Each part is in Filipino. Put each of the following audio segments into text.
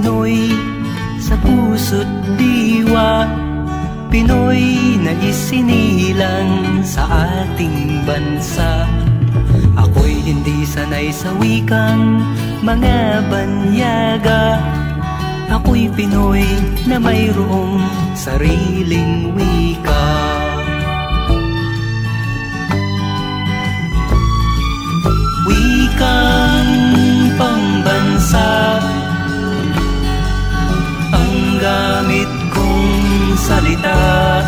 Pinoy sa puso't diwa, Pinoy na isinilang sa ating bansa. Ako'y hindi sanay sa wikang mga banyaga, ako'y Pinoy na mayroong sariling wika. Wikang pambansa ang gamit kong salita,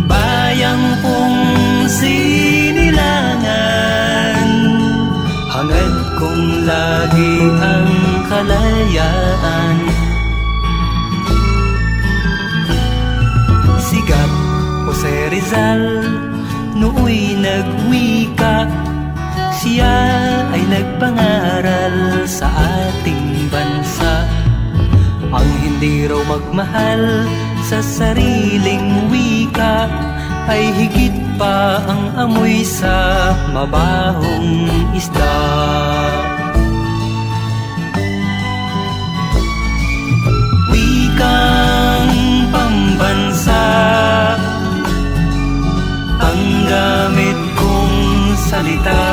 bayang kong sinilangan, hangad kong lagi ang kalayaan. Sigat Jose Rizal nooy nagwika, siya ay nagpangaral sa ating bansa. Ang hindi raw magmahal sa sariling wika ay higit pa ang amoy sa mabahong isda. Wikang pambansa ang gamit kong salita,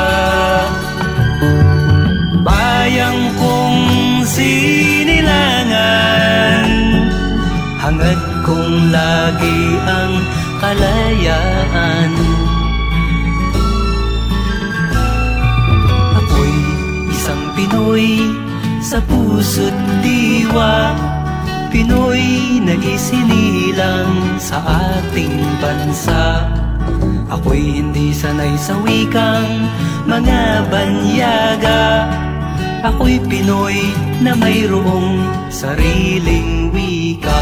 bayang kong sinilangan, hangad kong lagi ang kalayaan. Ako'y isang Pinoy sa puso't diwa, Pinoy na isinilang sa ating bansa. Ako'y hindi sanay sa wikang mga banyaga, ako'y Pinoy na mayroong sariling wika.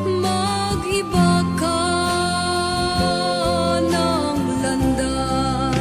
Mag-iba ka ng landas.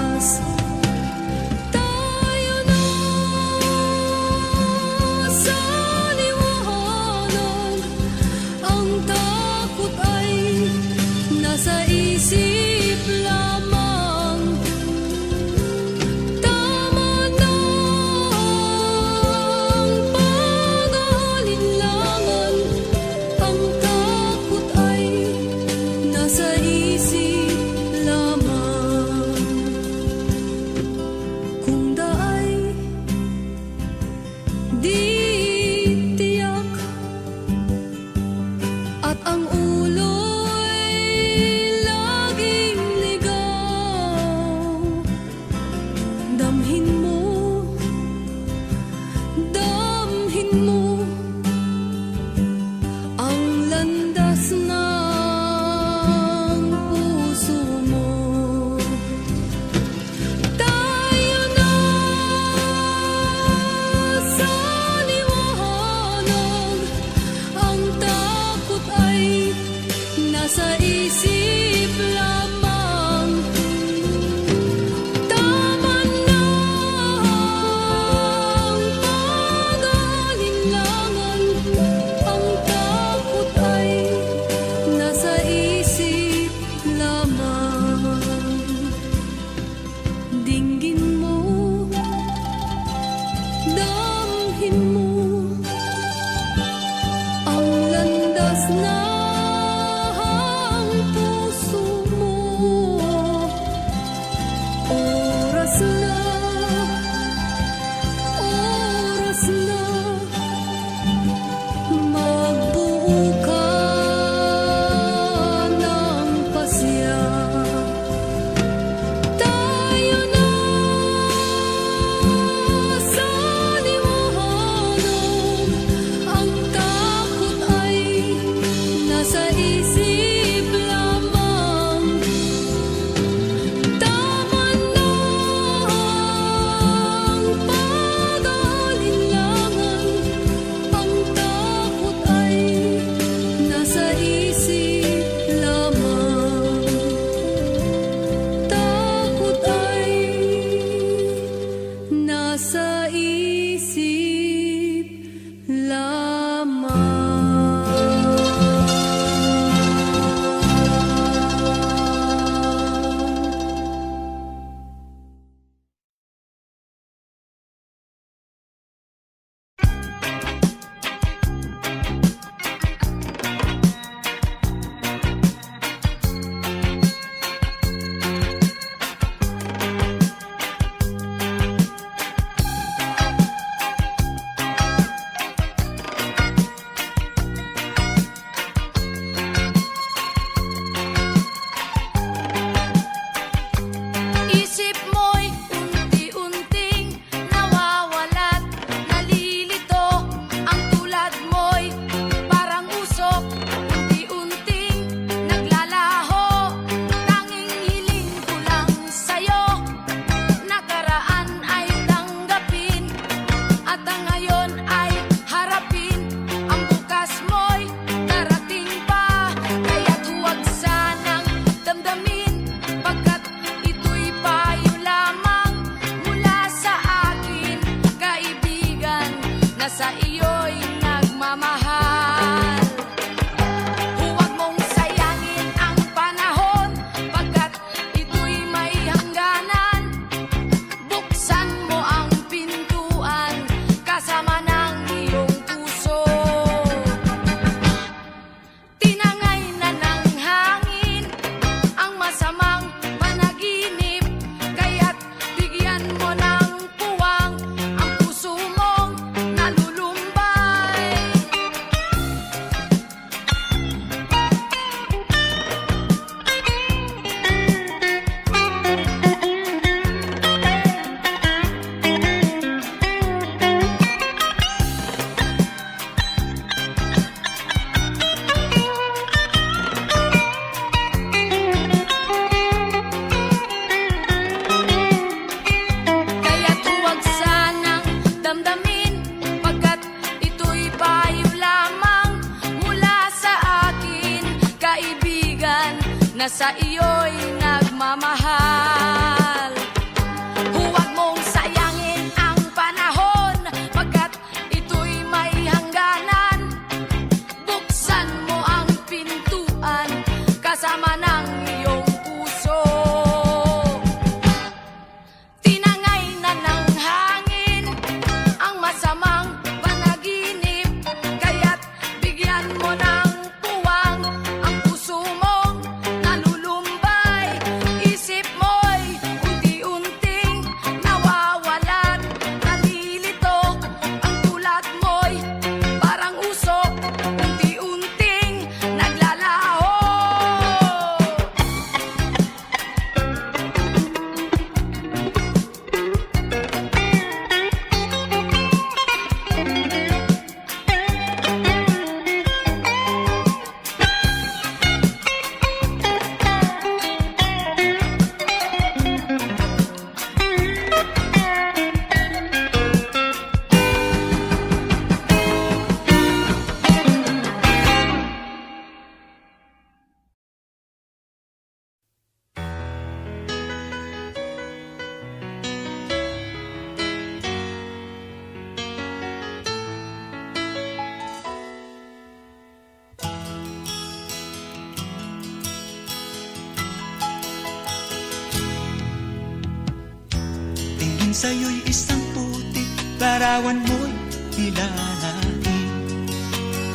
Ang sa'yo'y isang putik, larawan mo'y nilalain.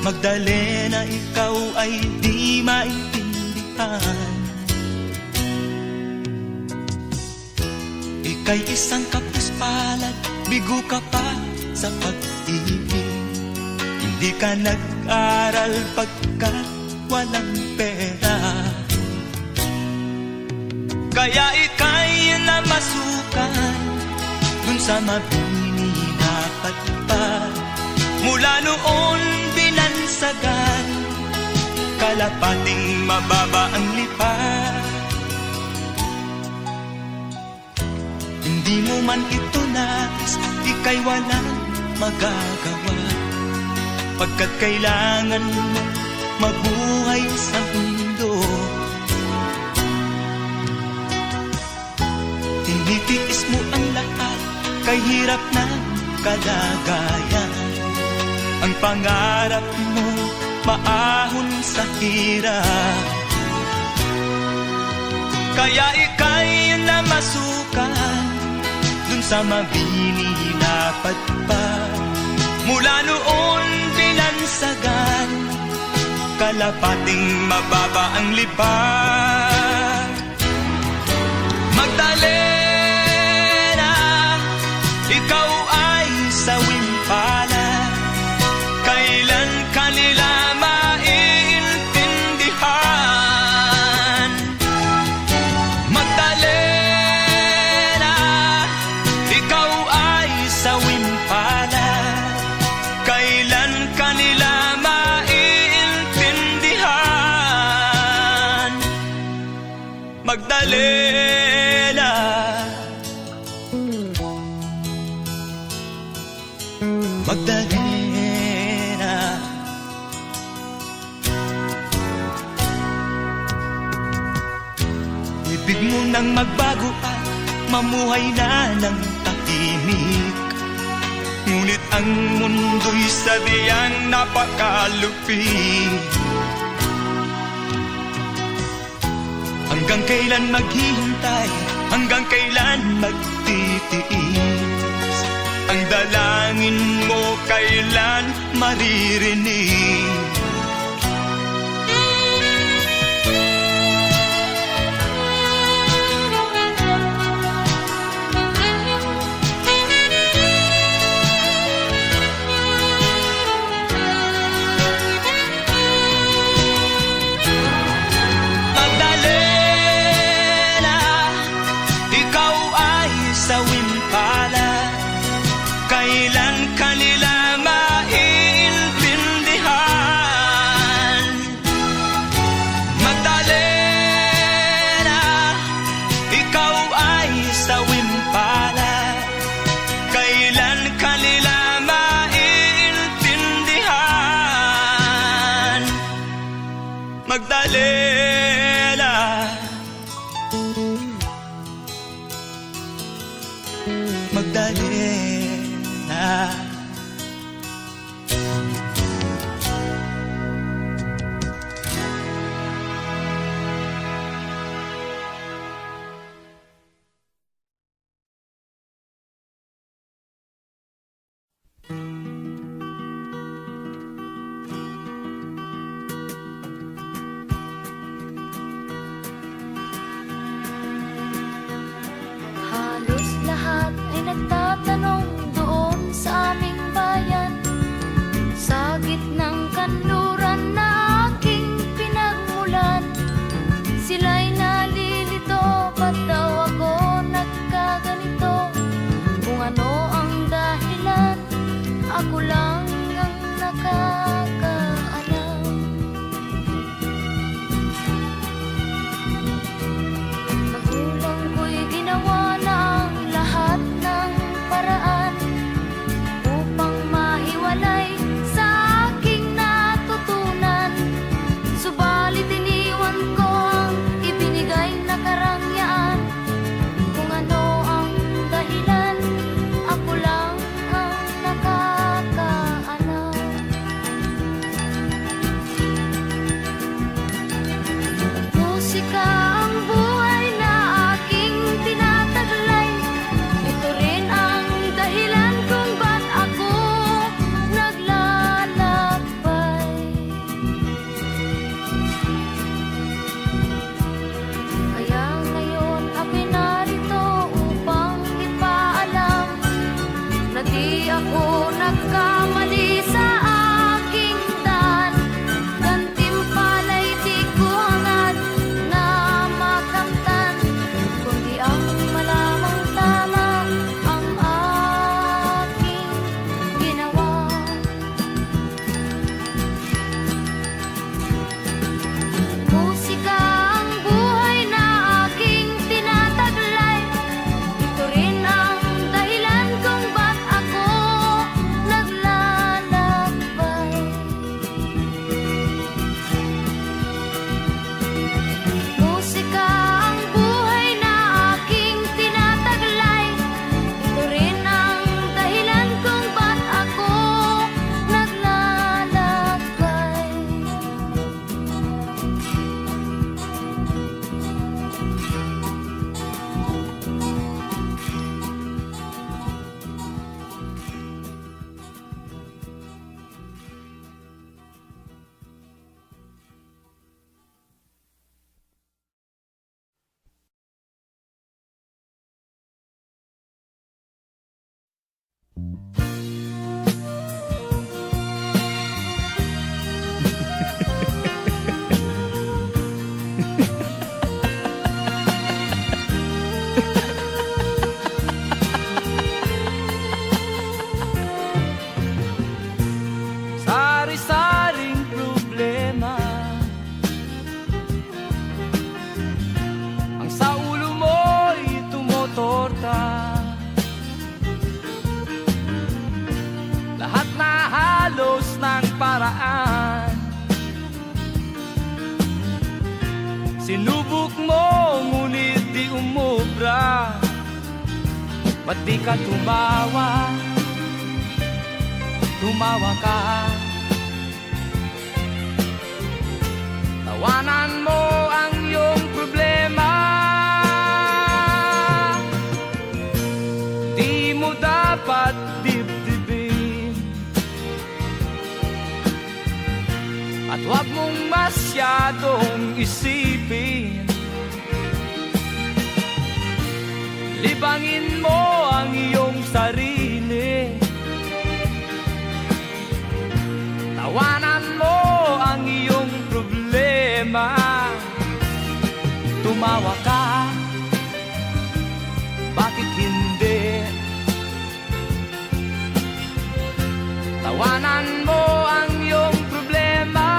Magdalena, ikaw ay di maintindihan. Ika'y isang kapuspalad, bigo ka pa sa pag-ibig. Hindi ka nag-aral pagkat walang pera. Kaya ika'y namasukan dun sa mabini dapat pa. Mula noon binansagan, kalapating mababa ang lipat. Hindi mo man ito nais, ika'y walang magagawa, pagkat kailangan mo mabuhay sa mundo. Tinitiis mo ang lahat, kay hirap na kalagayan. Ang pangarap mo, maahon sa hirap. Kaya ika'y namasukan dun sa mabini dapat pa. Mula noon binansagan, kalapating mababa ang lipat. Magdalena, ikaw ay sawing palad. Kailan kanila maiintindihan? Magdalena, ikaw ay sawing palad. Kailan kanila maiintindihan? Magdalena, Magdalena. Ibig mo nang magbago at mamuhay na ng tahimik. Ngunit ang mundo'y sadyang napakalupit. Hanggang kailan maghihintay? Hanggang kailan magtitiis? Ang dalangin mo kailan maririnig? Magdalena, ikaw ay sawing palad. Kailan kanila maiintindihan? Magdalena, ikaw ay sawing palad. Kailan kanila maiintindihan? Magdalena, Magdalena. Halos lahat ay nagtatanong doon sa aming Sari-saring problema ang sa ulo mo'y tumotorta. Lahat na halos ng paraan sinubok mo, ngunit di umubra. Ba't di ka tumawa? Tumawa ka. Tawanan mo ang iyong problema. Di mo dapat dibdibin, at huwag mong masyadong isipin. Libangin mo ang iyong sarili. Tawanan mo ang iyong problema. Tumawa ka, bakit hindi? Tawanan mo ang iyong problema.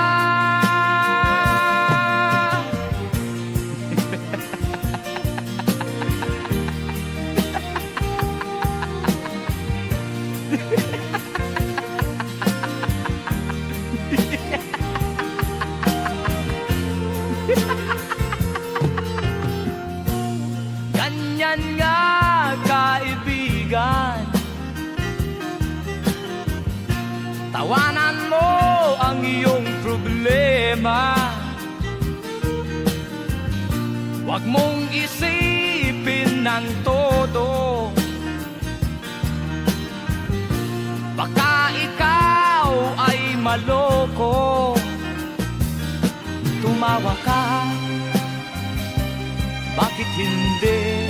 Ganyan nga, kaibigan. Tawanan mo ang iyong problema. Huwag mong isipin ng todo. Baka ikaw ay maloko. Tumawa ka, bakit hindi?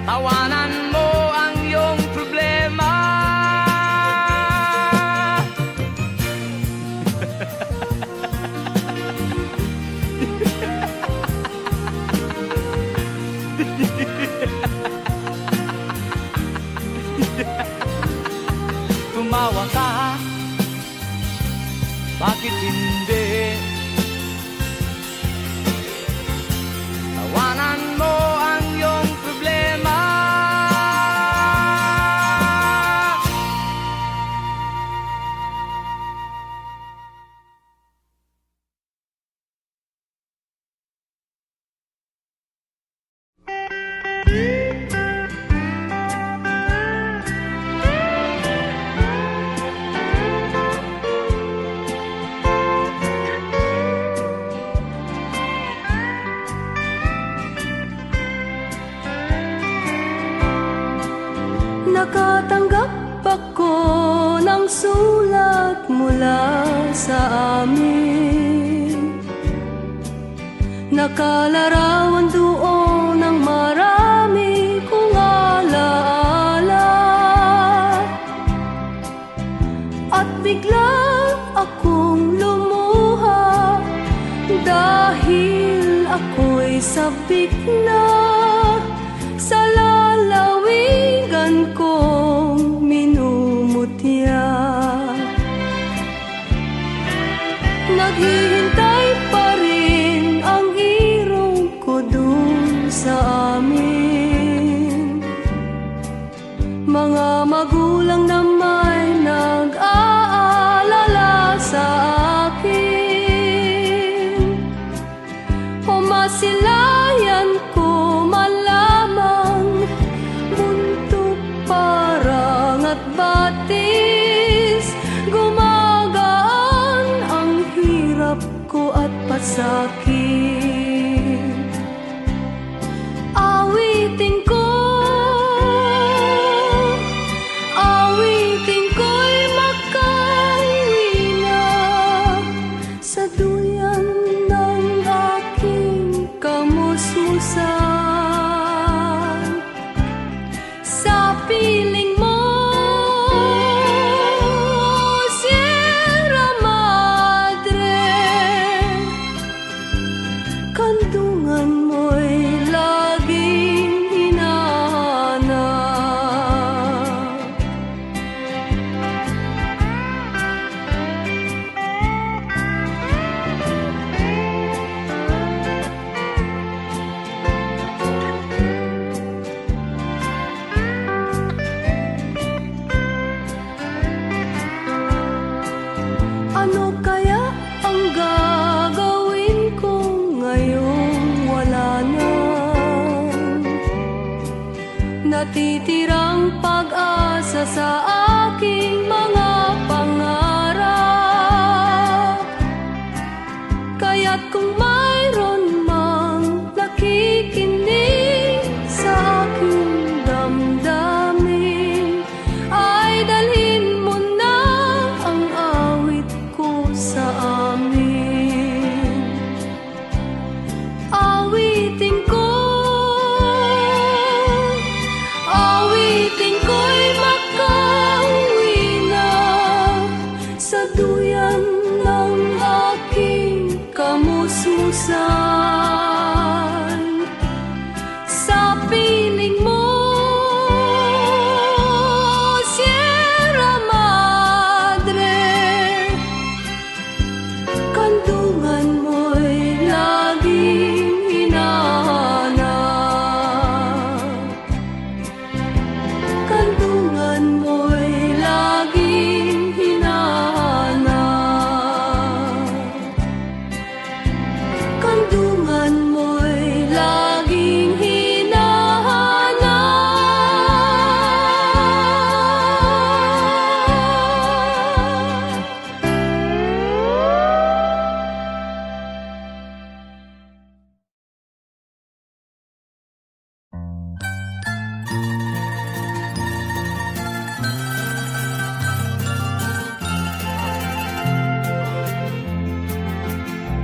Tawanan mo ang iyong problema. Tumawa ka, bakit hindi? Tawanan mo ang iyong problema. Nakatanggap ako ng sulat mula sa amin. Nakalarawan doon ng marami kong alaala. At bigla akong lumuha dahil ako'y sabik na sa lalawigan kong minumutya. Naghihintay pa rin ang irong ko dun sa amin. Mga magulang na may nag-aalala sa akin. Umasilayan ko man lamang, buntot parang at batis. Gumagaan ang hirap ko at pasakit. Awitin ko, awitin natitirang pag-asa sa aking mga pangarap. Kaya't kung mayroon mang nakikinig sa aking damdamin, ay dalhin mo na ang awit ko sa amin. Awitin ko'y makauwi na sa duyan ng aking kamususan. Sa piling mo, Sierra Madre, kandungan mo'y laging hinahanap. Kandungan mo'y laging hinahanap. Kandungan mo'y laging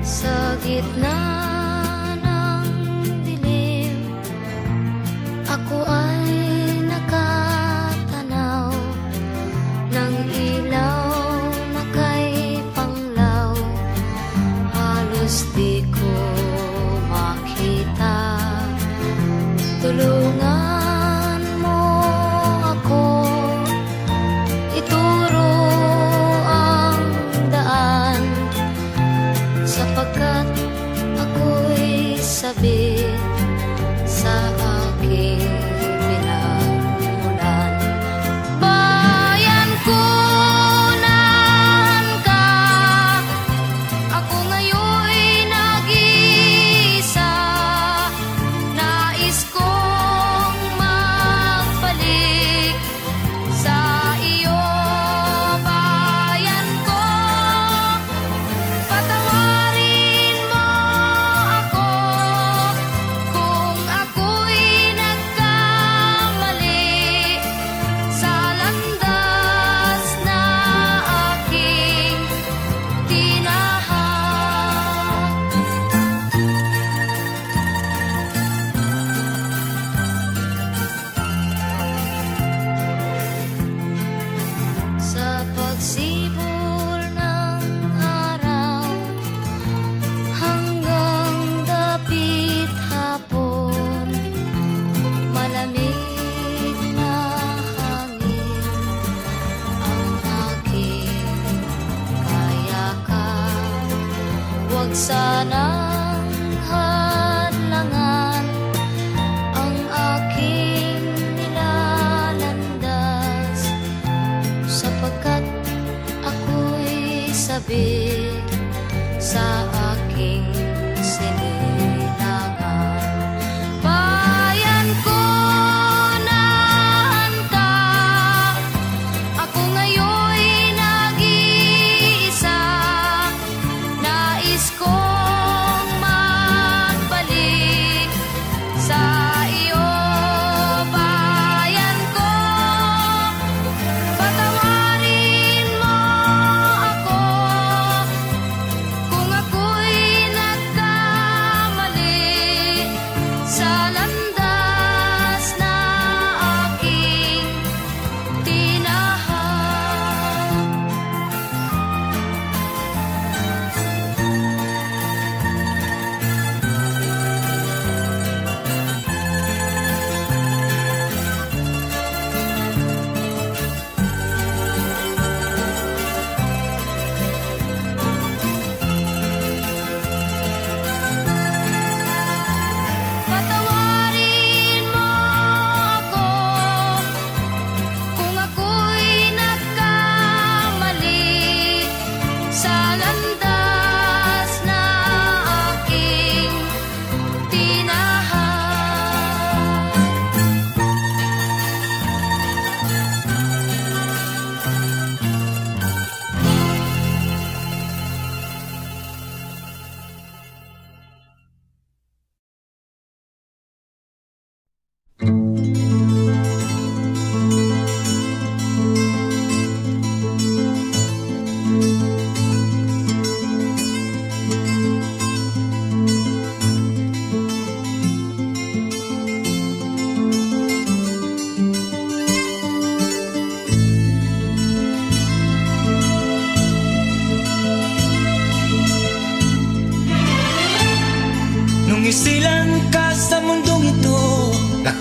Sa gitna ng dilim, ako ay nakatanaw ng ilaw na kay panglaw. Halos di ko makita. Tulungan mo ako, ituro ang daan, sapagkat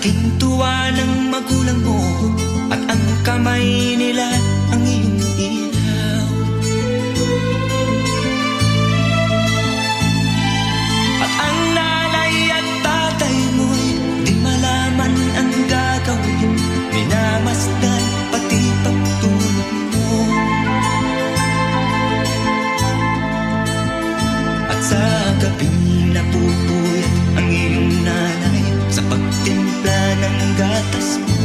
laking tuwa ng magulang mo at ang kamay nila ang iyong ilaw. At ang nanay at tatay mo'y di malaman ang gagawin, minamasdan pati pagtulog mo. At sa gabing napupuyat ang iyong nanay sa pagtimpla ng gatas mo.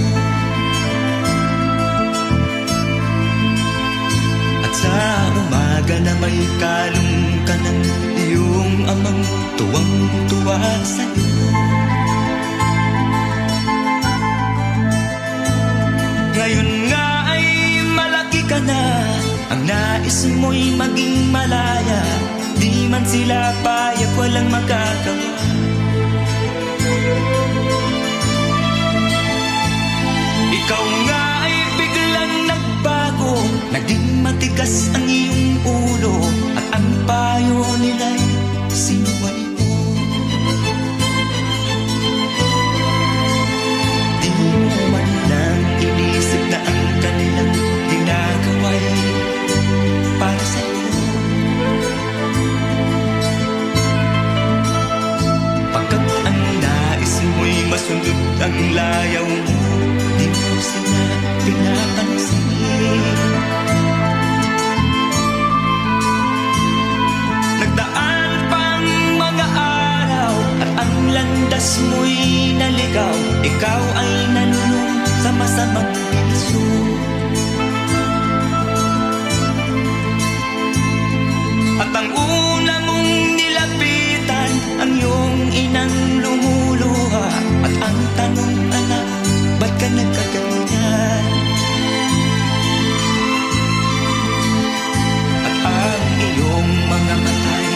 At sa umaga na may kalong ka ng iyong amang tuwang-tuwa sa'yo. Ngayon nga ay malaki ka na, ang nais mo'y maging malaya. Di man sila payag, walang magagawa. Ikaw nga ay biglang nagbago, naging matigas ang iyong ulo, at ang payo nila'y sinuway mo. Di mo man lang inisip na ang kanilang ginagawa'y para sa'yo. Pagkat ang nais mo'y masunod ang layaw mo, di mo sila pinapansin. Nagdaan pang mga araw at ang landas mo'y naligaw. Ikaw ay nanulong sa masamang bisyo. At ang una mong nilapitan ang iyong inang lumuluha. At ang tanong, anak, ba't ka nagkaganyan? At ang iyong mga matay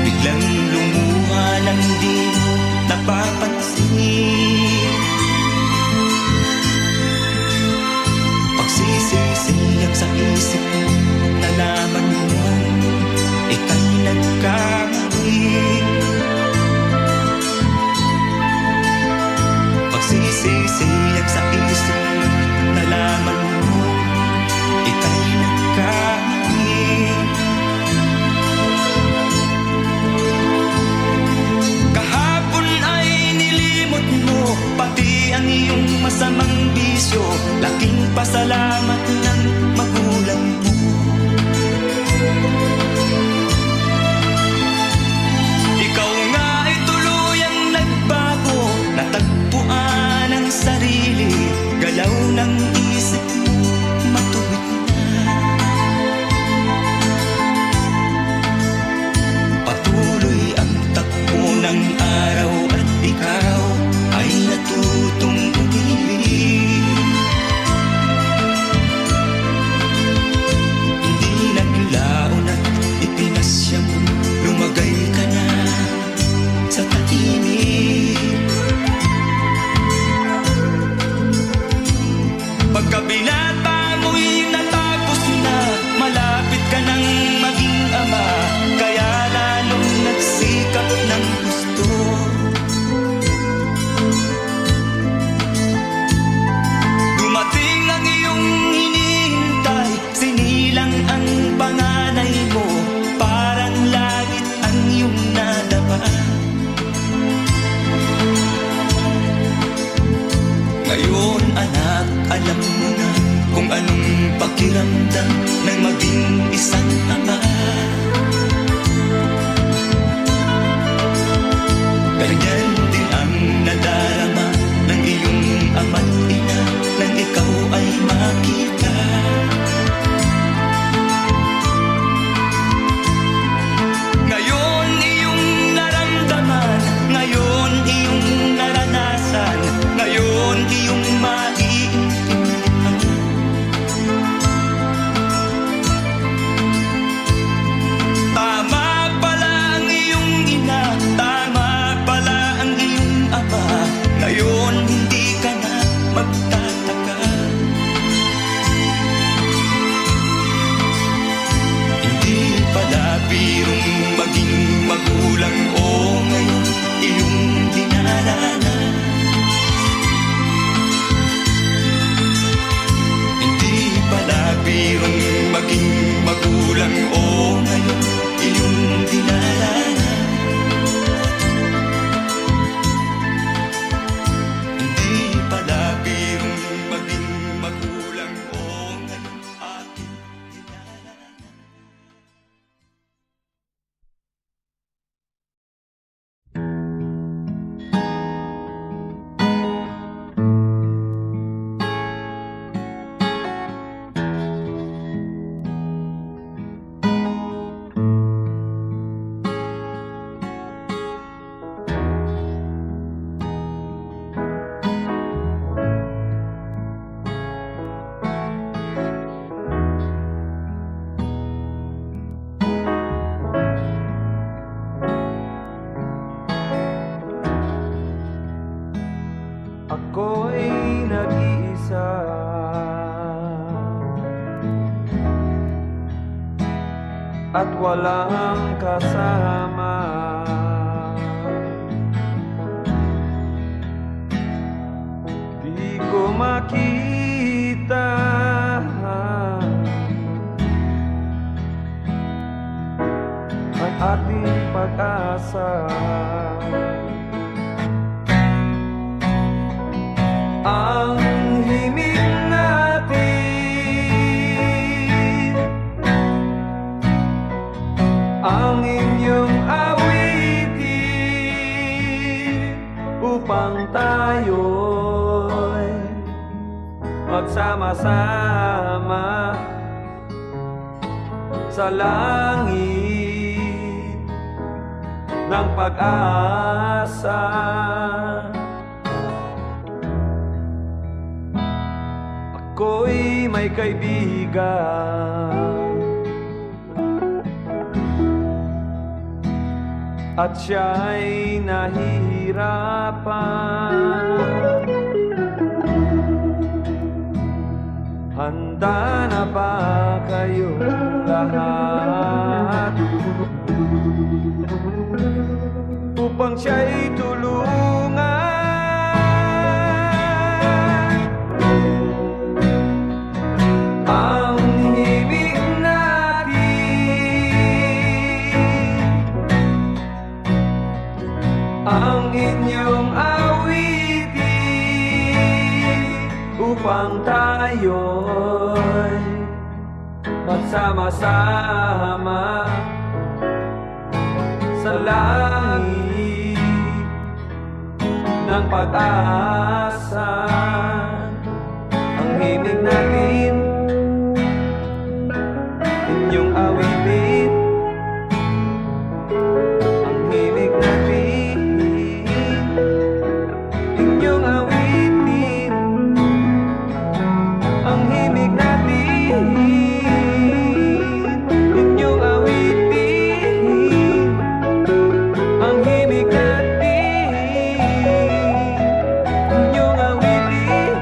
biglang lumuha nang di mo napapansin. Pagsisisiyang sa isip mo, nalaman mo ika'y nagkamali. Pagsisisiyang sa isip mo, nalaman mo ika'y nagkamali. Kahapon ay nilimot mo pati ang iyong masamang bisyo. Laking pasalamat ng magulang mo. Ikaw nga ay tuluyang nagbago, natagpuan ang sarili, galaw ng isip mo matuwid na. Patuloy ang takbo ng araw at ikaw ay natutong umibig. Hindi naglaon at ipinasya mo, lumagay ka na sa tahimik. Pagkabinata mo'y natapos na, malapit ka nang maging ama, kaya lalong nagsikap ng gusto. Dumating ang iyong hinihintay, sinilang ang panganay mo, parang langit ang iyong nadama. Ngayon anak, alam mo na kung anong pakiramdam ng maging isang ama. Ganyan din ang nadarama ng iyong ama't ina nang ikaw ay makita. Ngayon iyong naramdaman, ngayon iyong naranasan, ngayon iyong maiintindihan. ako'y nag-iisa. At walang kasama. Di ko makita ang ating pag-asa. Ang himig natin, ang inyong awitin, upang tayo'y magsama-sama sa langit ng pag-asa. Ako'y may kaibigan at siya'y nahihirapan. Handa na ba kayo lahat upang siya'y tulungan? Ang himig natin, ang inyong awitin, upang tayo'y magsama-sama sa langit ng pag-asa. Ang himig natin, inyong awitin, ang himig natin, inyong awitin, ang himig natin, inyong awitin, ang himig natin, inyong awitin.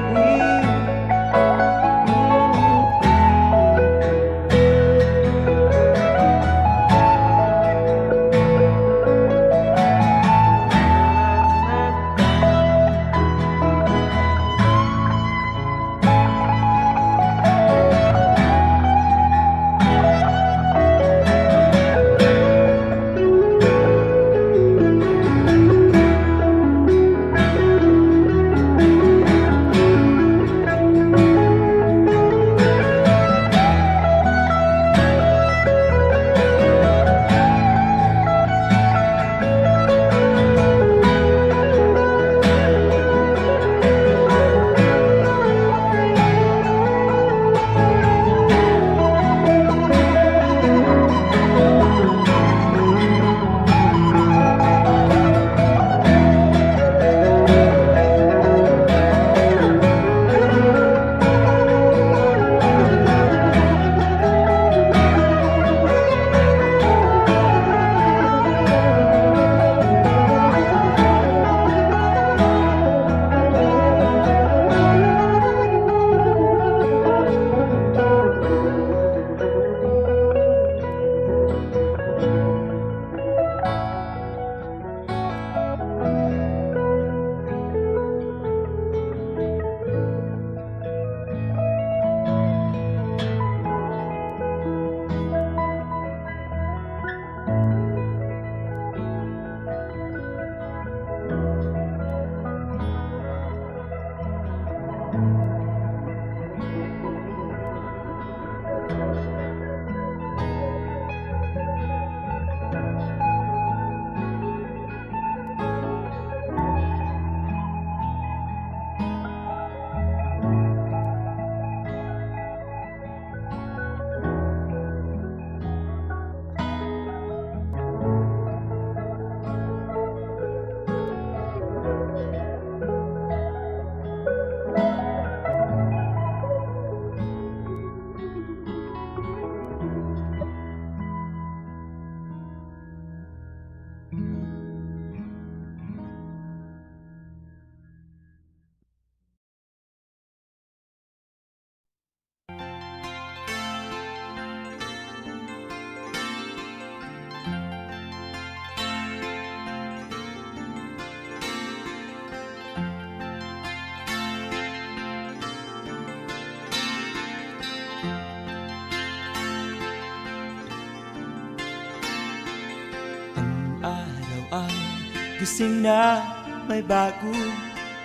gising na may bagong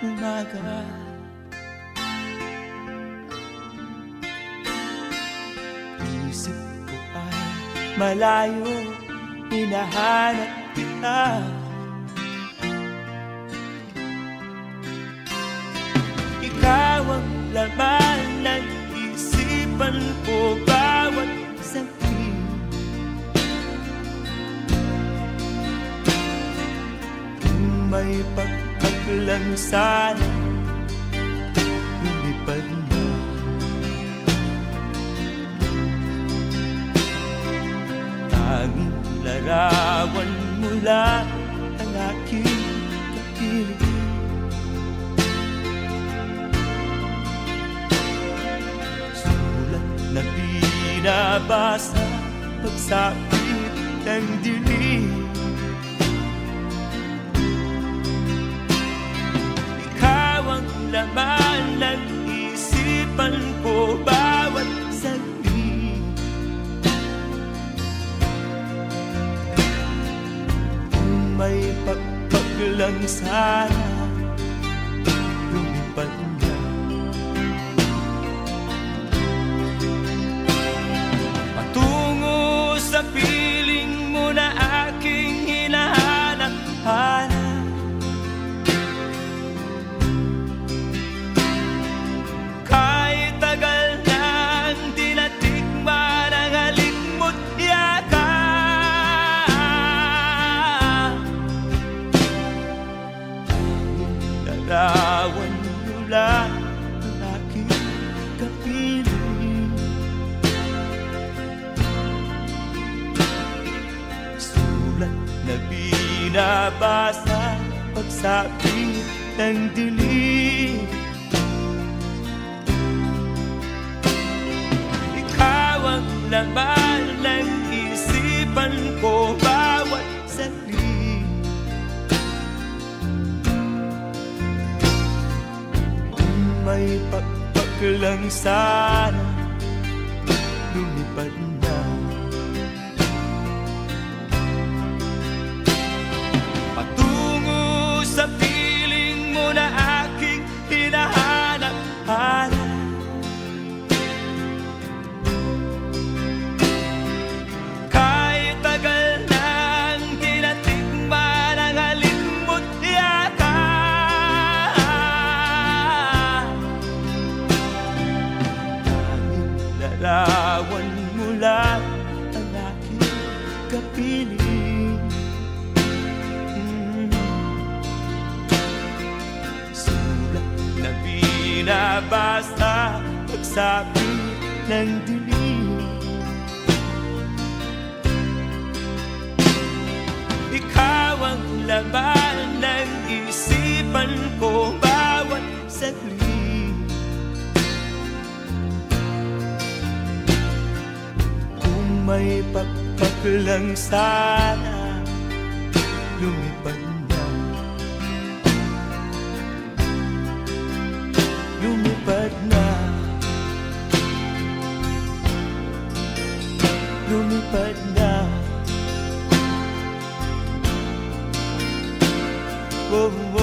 umaga. Isip ko ay malayo, hinahanap kita. Ikaw ang laman ng isipan ko bawat saglit. Kung may pagkaklang sana, lumipad na. Tanging larawan mo lang ang aking kapiling. Na binabasa pagsapit ng dilim. Ikaw ang laman ng isipan ko bawat saglit. Kung may pagpaglang sana, lumipad na. Patungo sa piling mo na aking hinahanap-hanap. Kahit tagal nang di natikman ang halik mo't yakap. Larawan mo lang ang aking kapiling. Sulat na binabasa pagsapit ng dilim. Ikaw ang laman ng isipan ko bawat saglit. Kung may pagpaglang sana, lumipad na. Patungo sa piling mo na aking hinahanap-hanap. Kahit tagal nang di natikman ang halik mo't yakap. Tanging larawan mo lang ang aking kapiling. Sulat na binabasa pagsapit ng dilim. Ikaw ang laman ng isipan ko bawat saglit. Kung may pagpaglang sana, lumipad na. Lumipad na. Lumipad na. Oh, oh, oh,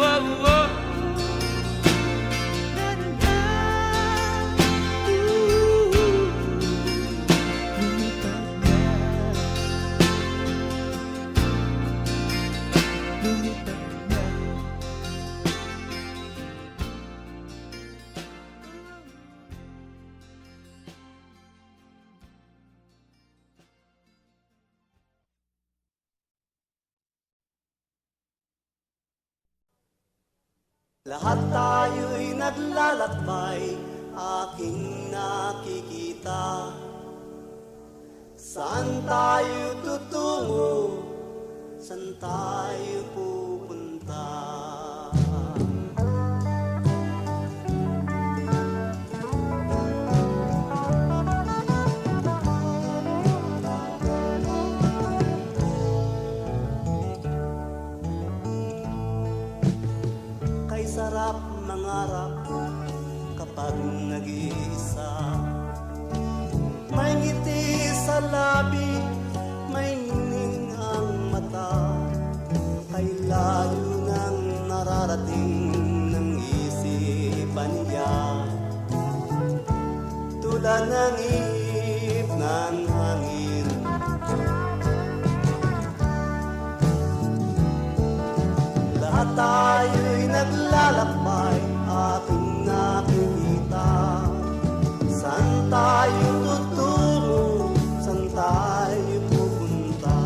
oh, oh. Na, na, na. Ooh. Lumipad na. Lumipad na. Lahat tayo'y naglalakbay, aking nakikita. Saan tayo tutungo? Saan tayo pupunta? Kay sarap mangarap kapag nag-iisa. May ngiti sa labi, may ningning ang mata. naglalakbay, aking nakikita. Saan tayo tutungo? Saan tayo pupunta?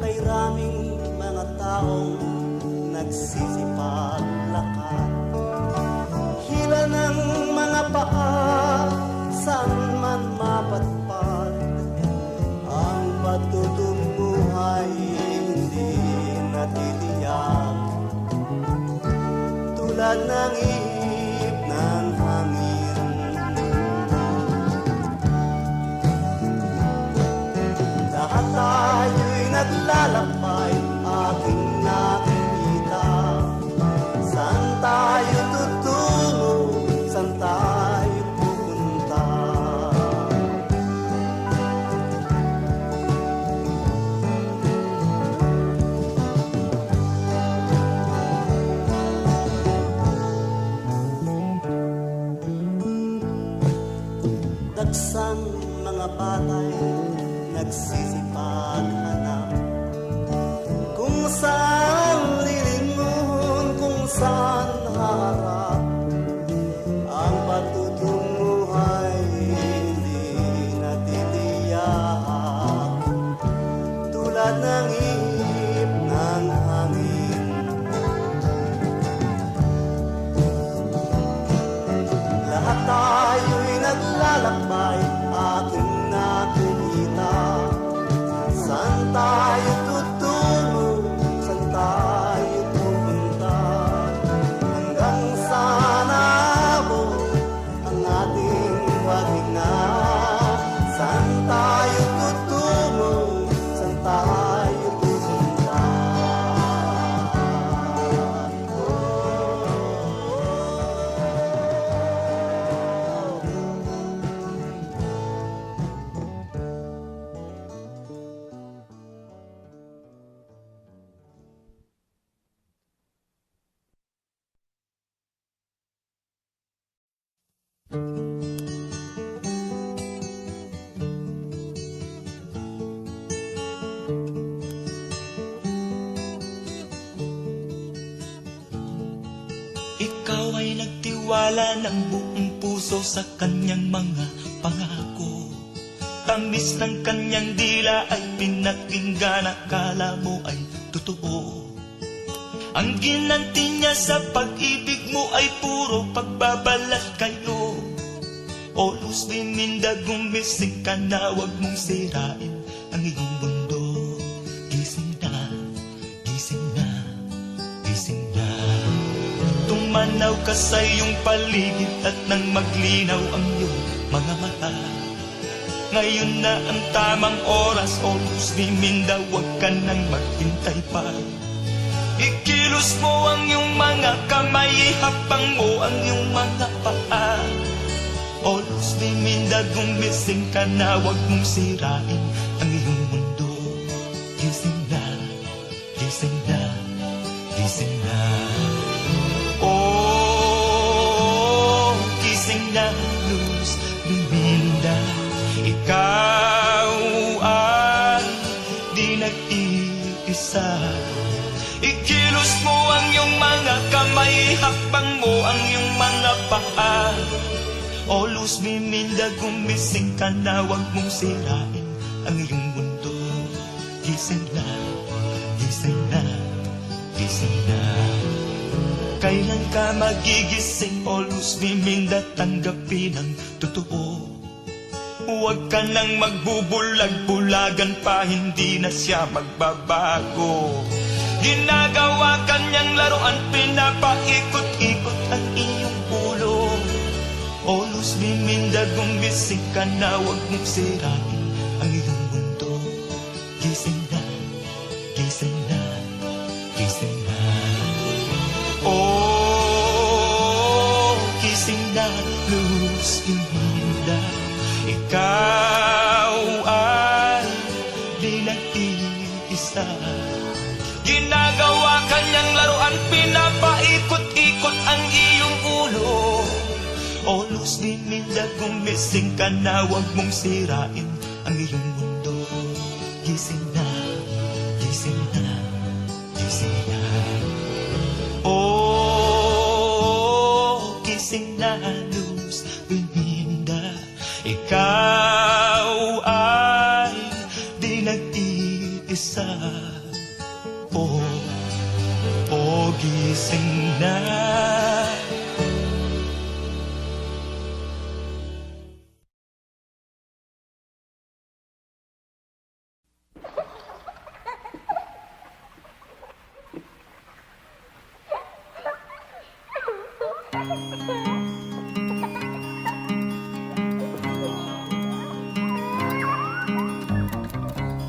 Kay raming mga taong nagsisipag lakad, hila ng mga paa, saan man mapatpad. Ang patutunguhay hindi natitiyak, tulad ng ihip ng hangin. Lahat tayo'y naglalakbay, aking nakikita. Saan tayo tutungo? Saan tayo pupunta? Dagsang mga batay nagsisipag hanap, kung saan lilingon, kung saan harap. Ang patutunguhay hindi natitiyak, tulad ng ihip ng hangin. Lahat tayo'y naglalakbay, aking nakikita. Saan tayo tutungo? Saan tayo pupunta? Hanggang saan aabot ang ating paghinga? Saan tayo tutungo? Saan tayo pupunta? Ikaw ay nagtiwala ng buong puso sa kanyang mga pangako. Tamis ng kanyang dila ay pinakinggan, akala mo ay totoo. Ang ginanti niya sa pag-ibig mo ay puro pagbabalat kayo. O Luz Biminda, gumising ka na, huwag mong sirain ang iyong mundo. Gising na, gising na, gising na. Tumanaw ka sa iyong paligid at nang maglinaw ang iyong mga mata. Ngayon na ang tamang oras, O Luz Biminda, huwag ka nang maghintay pa. Ikilos mo ang iyong mga kamay, ihapang mo ang iyong mga paa. O Luz Biminda, gumising ka na, huwag mong sirain ang iyong mundo. Gising na, gising na, gising na. Oh, gising na, Luz Biminda. Ikaw ay di nag-iisa. Ikilos mo ang iyong mga kamay, hakbang mo ang iyong mga paa. O Luz Biminda, gumising ka na, huwag mong sirain ang iyong mundo. Gising na, gising na, gising na. Kailan ka magigising, O Luz Biminda, tanggapin ang totoo. Huwag ka nang magbubulag-bulagan pa, hindi na siya magbabago. Ginagawa kanyang laruan, pinapaikot-ikot ang iyong ulo. O Luz Biminda, gumising ka na, huwag mong sirain ang iyong mundo. Gising na, gising na, gising na. Oh, gising na, Luz Biminda. Ikaw ay di nag-iisa. Ginagawa kanyang laruan, pinapaikot-ikot ang iyong Rose Dinilda, gumising ka na, huwag mong sirain ang iyong mundo. Gising na, gising na, gising na. Oh, gising na, Rose Dinilda. Ikaw ay di nag-iisa. Oh, oh, gising na.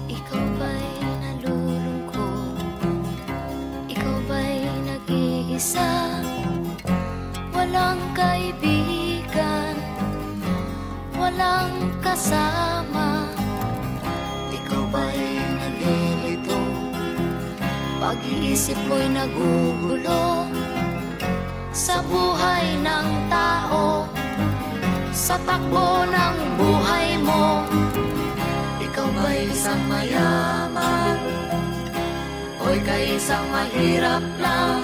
Ikaw ba'y nalulungkot? Ikaw ba'y nag-iisa? Walang kaibigan, walang kasama. Ikaw ba'y nalilito? Pag-iisip mo'y nagugulo sa buhay ng tao, sa takbo ng buhay mo. Ikaw ba'y isang mayaman o ika'y isang mahirap lang?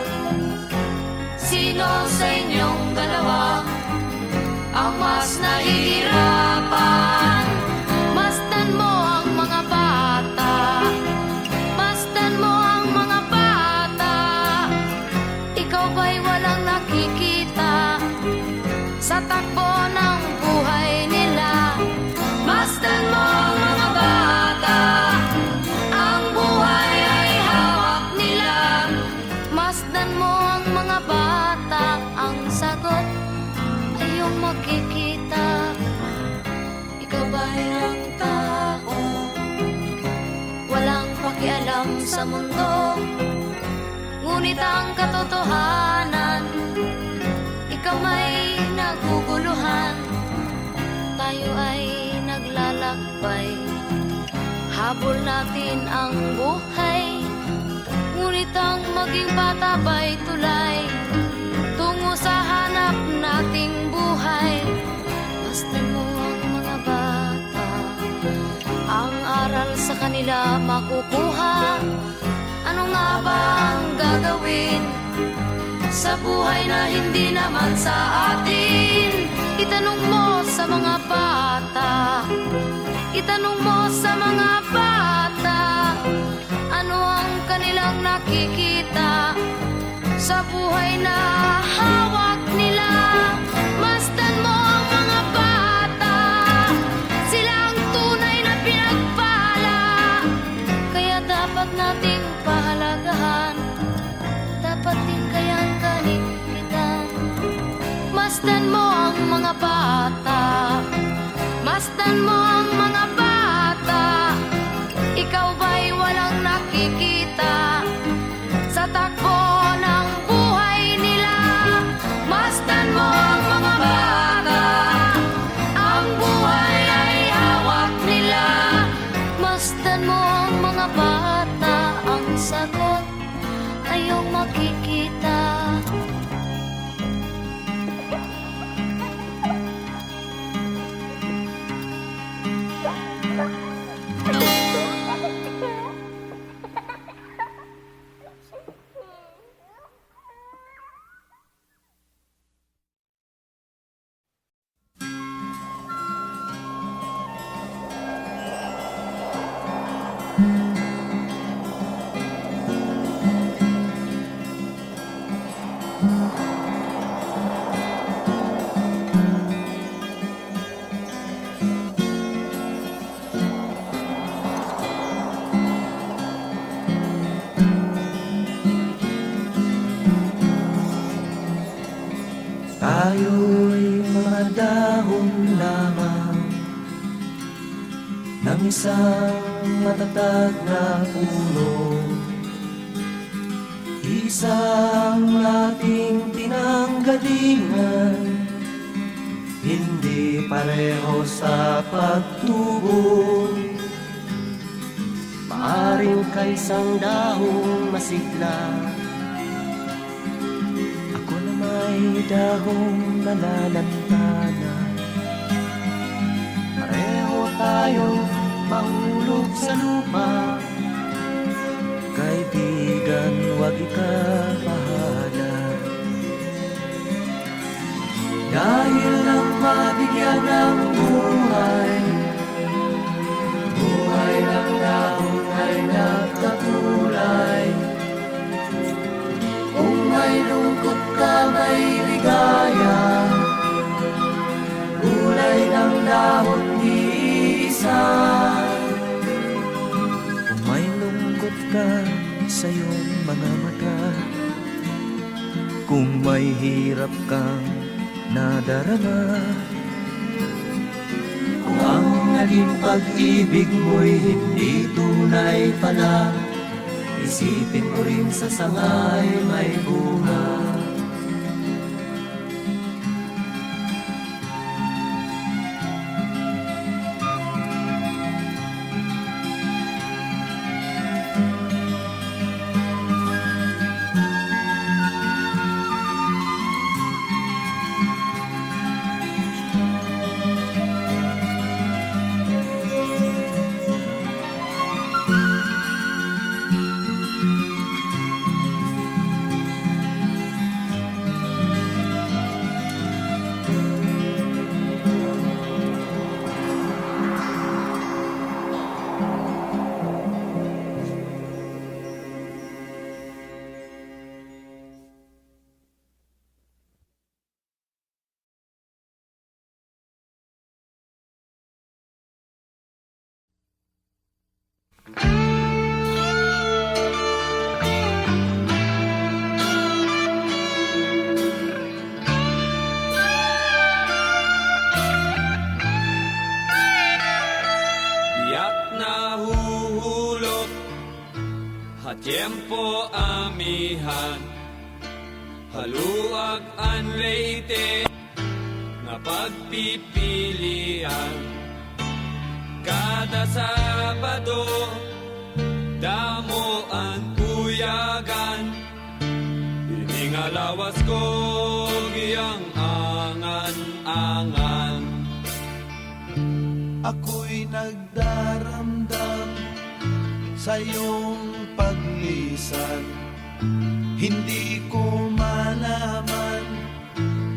Sino sa inyong dalawa ang mas nahihirapan? Masdan mo ang mga bata, masdan mo ang mga bata. Ikaw ba'y walang nakikita sa takbo ng buhay nila? Masdan mo ang mga bata, ang buhay ay hawak nila. Masdan mo ang mga bata, ang sagot ay iyong makikita. Ikaw ba'y ang tao, walang pakialam sa mundo, ngunit ang katotohanan, ikaw may naguguluhan. Tayo ay naglalakbay, habol natin ang buhay, ngunit ang maging bata ba'y tulay tungo sa hanap nating buhay. Masdan mo ang mga bata, ang aral sa kanila makukuha. Ano nga ba ang gagawin sa buhay na hindi naman sa atin? Itanong mo sa mga bata, itanong mo sa mga bata, ano ang kanilang nakikita sa buhay na hawak nila. Masdan mo ang mga bata, sila ang tunay na pinagpala, kaya dapat nating pahalagahan, dapat din kayang kanikitan. Masdan mo ang mga bata, masdan mo ang mga bata. Ikaw ba'y walang nakikita sa takbo ng buhay nila? Masdan mo ang mga bata, ang buhay ay hawak nila. Masdan mo ang mga bata, ang sagot ay iyong makikita. Tayo'y mga dahon lamang ng isang matatag na puno, isang ating pinanggalingan, hindi pareho sa pagtubo. Maaring kaisang dahong masigla, ako na may dahong nalalantana. Pareho tayong mahulog sa lupa. Kaibigan, wag ikapahala. Dahil lang mabigyan ng buhay, buhay ng dahon ay nagkakulay. Kung may lungkot ka, may ligaya, kulay ng dahon di isa. Kung may lungkot ka sa iyong mga mata, kung may hirap kang nadarama, kung ang naging pag-ibig mo'y hindi tunay pala, isipin mo rin sa sangay may bunga. Tiyak na huhulog, hatyempo amihan, haluag ang leite, nga pagpipilian. Kada Sabado, damo ang puyagan, iningalawas ko giyang angan-angan. Ako'y nagdaramdam sa iyong paglisan. Hindi ko malaman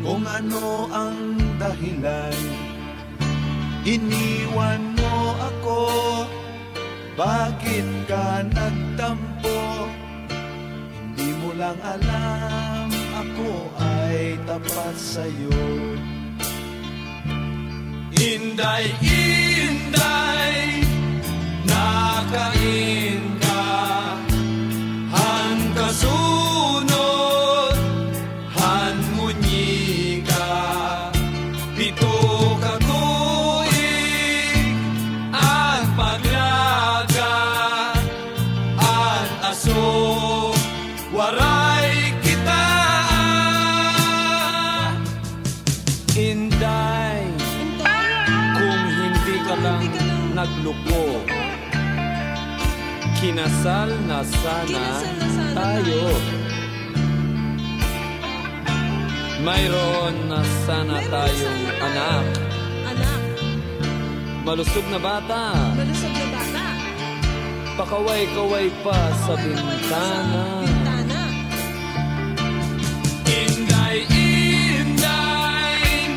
kung ano ang dahilan. Iniwan mo ako, bakit ka nagtampo? Hindi mo lang alam, ako ay tapat sa'yo. Inday, inday, nakain ka, han kasunod, han munyi ka, pito ka tuig, ang paglaga, ang aso, waray kita. Inday, kung hindi ka lang nagluko, kinasal na sana tayo. Mayroon na sana tayong anak. Malusog na bata. Pakaway-kaway pa sa bintana. Inday, inday,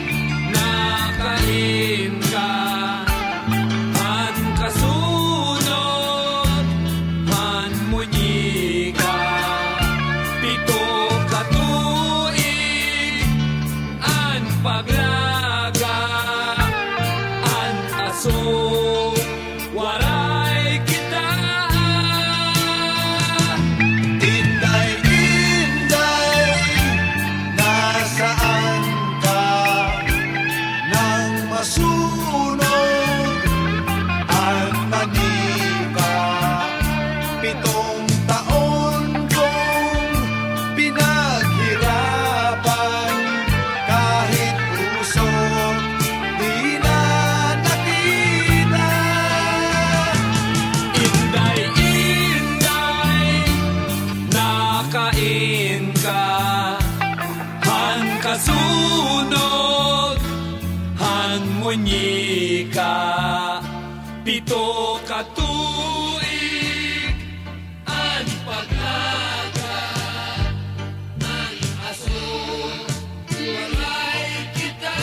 nakain ka, han kasunod, han munyi ka, pito ka tuig, an paglaga, an aso, waray kita. Pito katuig ang paglaga ng aso, walay kita.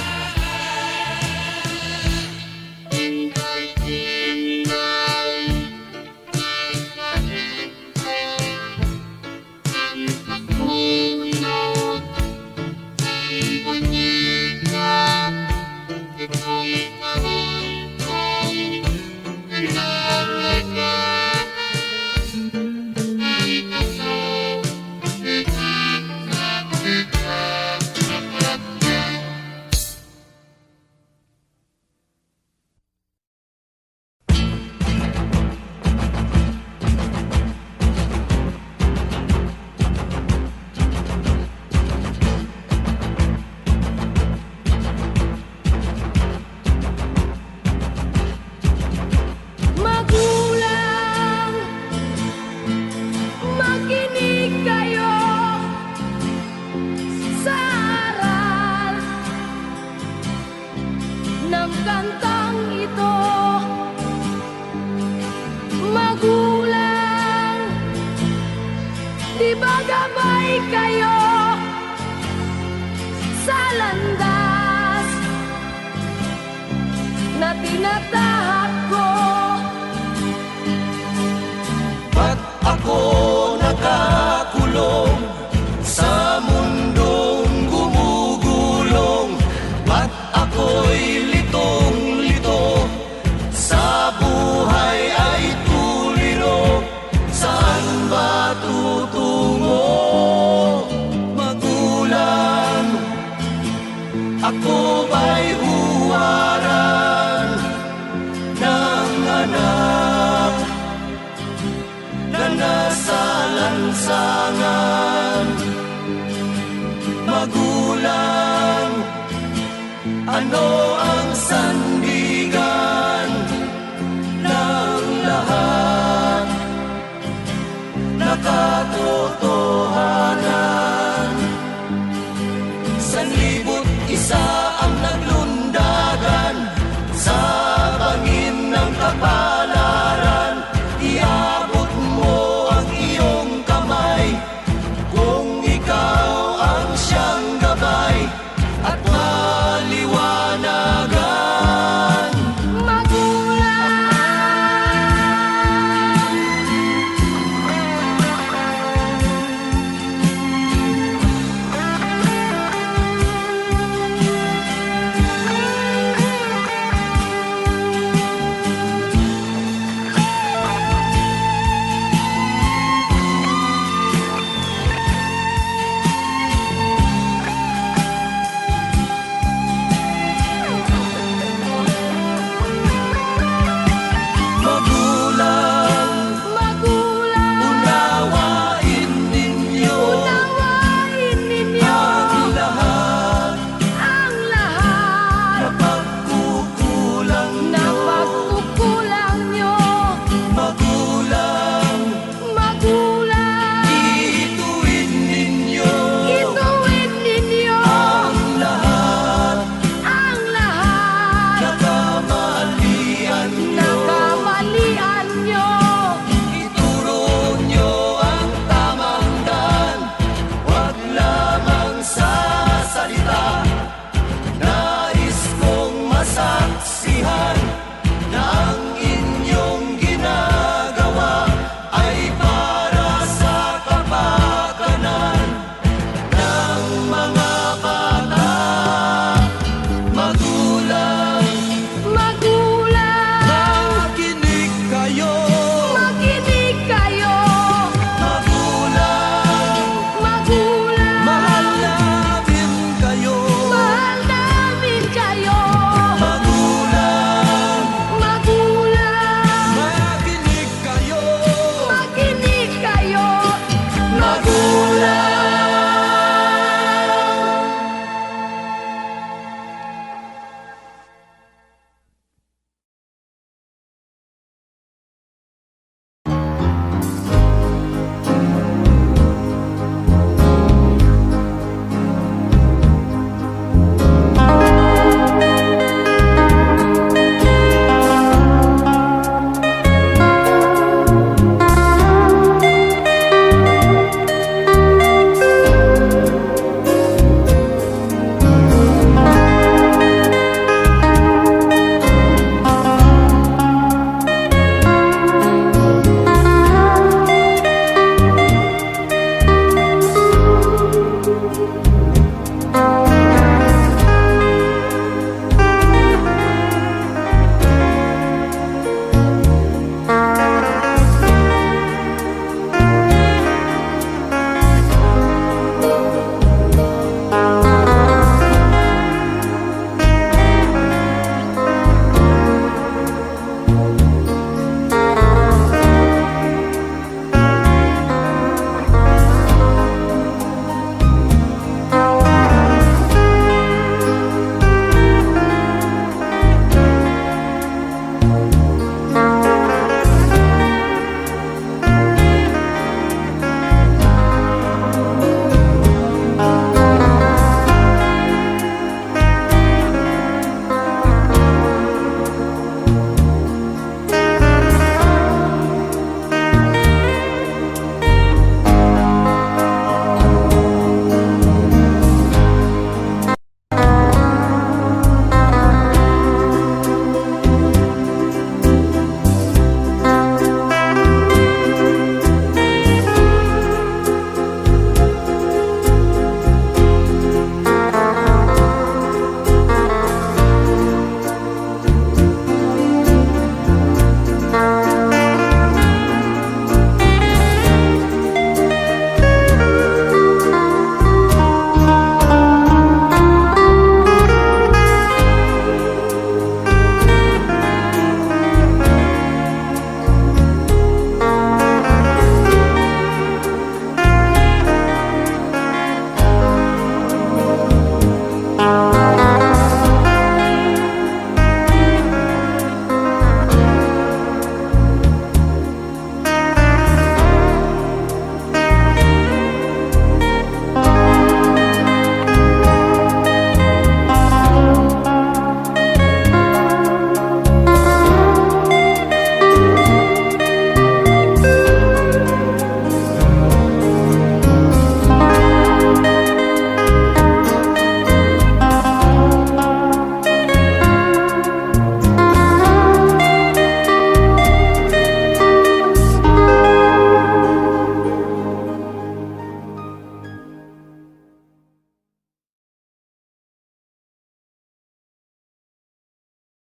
Magulang, makinig kayo sa aral ng kantang ito. Magulang, di ba gabay kayo sa landas na tinatahak ko? Ba't ako nakakulong sa mundong gumugulong? Ba't ako'y litong-lito sa buhay ay tuliro? Saan ba tutungo? Magulang, ako ba'y huwaran ng anak na nasa lansangan? Magulang, ano